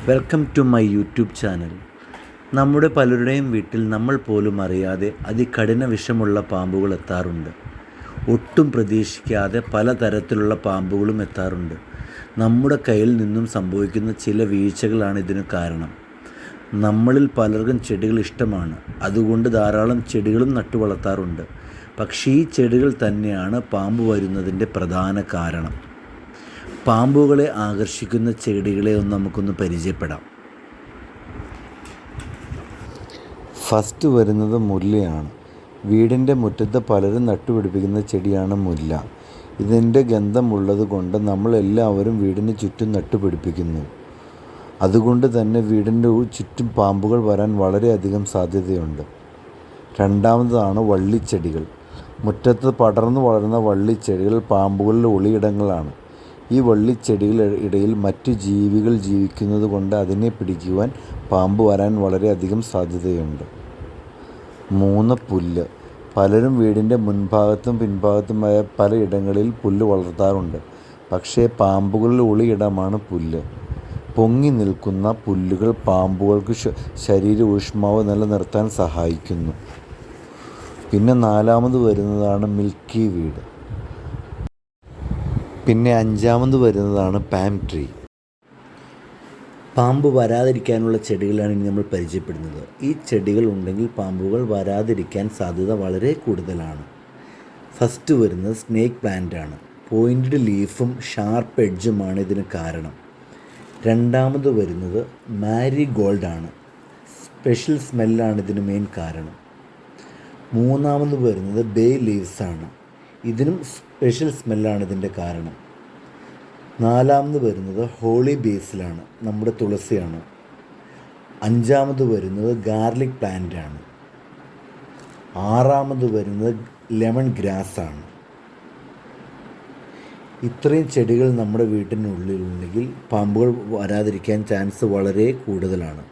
Welcome to my YouTube channel. നമ്മുടെ പലരുടെയും വീട്ടിൽ നമ്മൾ പോലും അറിയാതെ അതികഠിന വിഷമുള്ള പാമ്പുകൾ എത്താറുണ്ട്. ഒട്ടും പ്രതീക്ഷിക്കാതെ പലതരത്തിലുള്ള പാമ്പുകളും എത്താറുണ്ട്. നമ്മുടെ കയ്യിൽ നിന്നും സംഭവിക്കുന്ന ചില വീഴ്ചകളാണ് ഇതിന് കാരണം. നമ്മളിൽ പലർക്കും ചെടികൾ ഇഷ്ടമാണ്. അതുകൊണ്ട് ധാരാളം ചെടികളും നട്ടു വളർത്താറുണ്ട്. പക്ഷേ ഈ ചെടികൾ തന്നെയാണ് പാമ്പ് വരുന്നതിൻ്റെ പ്രധാന കാരണം. പാമ്പുകളെ ആകർഷിക്കുന്ന ചെടികളെ നമുക്കൊന്ന് പരിചയപ്പെടാം. ഫസ്റ്റ് വരുന്നത് മുല്ലയാണ്. വീടിൻ്റെ മുറ്റത്ത് പലരും നട്ടുപിടിപ്പിക്കുന്ന ചെടിയാണ് മുല്ല. ഇതിൻ്റെ ഗന്ധമുള്ളത് കൊണ്ട് നമ്മളെല്ലാവരും വീടിന് ചുറ്റും നട്ടുപിടിപ്പിക്കുന്നു. അതുകൊണ്ട് തന്നെ വീടിൻ്റെ ചുറ്റും പാമ്പുകൾ വരാൻ വളരെയധികം സാധ്യതയുണ്ട്. രണ്ടാമതാണ് വള്ളിച്ചെടികൾ. മുറ്റത്ത് പടർന്നു വളരുന്ന വള്ളിച്ചെടികൾ പാമ്പുകളുടെ ഒളിയിടങ്ങളാണ്. ഈ വള്ളിച്ചെടികളുടെ ഇടയിൽ മറ്റു ജീവികൾ ജീവിക്കുന്നത് കൊണ്ട് അതിനെ പിടിക്കുവാൻ പാമ്പ് വരാൻ വളരെയധികം സാധ്യതയുണ്ട്. 3. പുല്ല്. പലരും വീടിൻ്റെ മുൻഭാഗത്തും പിൻഭാഗത്തുമായ പലയിടങ്ങളിൽ പുല്ല് വളർത്താറുണ്ട്. പക്ഷേ പാമ്പുകളുടെ ഒളിയിടമാണ് പുല്ല്. പൊങ്ങി നിൽക്കുന്ന പുല്ലുകൾ പാമ്പുകൾക്ക് ശരീര ഊഷ്മാവ് നിലനിർത്താൻ സഹായിക്കുന്നു. പിന്നെ 4 വരുന്നതാണ് മിൽക്കി വീഡ്. പിന്നെ 5 വരുന്നതാണ് പാം ട്രീ. പാമ്പ് വരാതിരിക്കാനുള്ള ചെടികളാണ് ഇനി നമ്മൾ പരിചയപ്പെടുന്നത്. ഈ ചെടികൾ ഉണ്ടെങ്കിൽ പാമ്പുകൾ വരാതിരിക്കാൻ സാധ്യത വളരെ കൂടുതലാണ്. ഫസ്റ്റ് വരുന്നത് സ്നേക്ക് പ്ലാന്റ് ആണ്. പോയിൻറ്റഡ് ലീഫും ഷാർപ്പ് എഡ്ജുമാണ് ഇതിന് കാരണം. 2 വരുന്നത് മാരിഗോൾഡ് ആണ്. സ്പെഷ്യൽ സ്മെല്ലാണ് ഇതിന് മെയിൻ കാരണം. 3 വരുന്നത് ബേ ലീവ്സ് ആണ്. ഇതിനും സ്പെഷ്യൽ സ്മെല്ലാണ് ഇതിൻ്റെ കാരണം. 4 വരുന്നത് ഹോളി ബേസിലാണ്, നമ്മുടെ തുളസിയാണ്. 5 വരുന്നത് ഗാർലിക് പ്ലാന്റ് ആണ്. 6 വരുന്നത് ലെമൺ ഗ്രാസ് ആണ്. ഇത്രയും ചെടികൾ നമ്മുടെ വീട്ടിനുള്ളിലുണ്ടെങ്കിൽ പാമ്പുകൾ വരാതിരിക്കാൻ ചാൻസ് വളരെ കൂടുതലാണ്.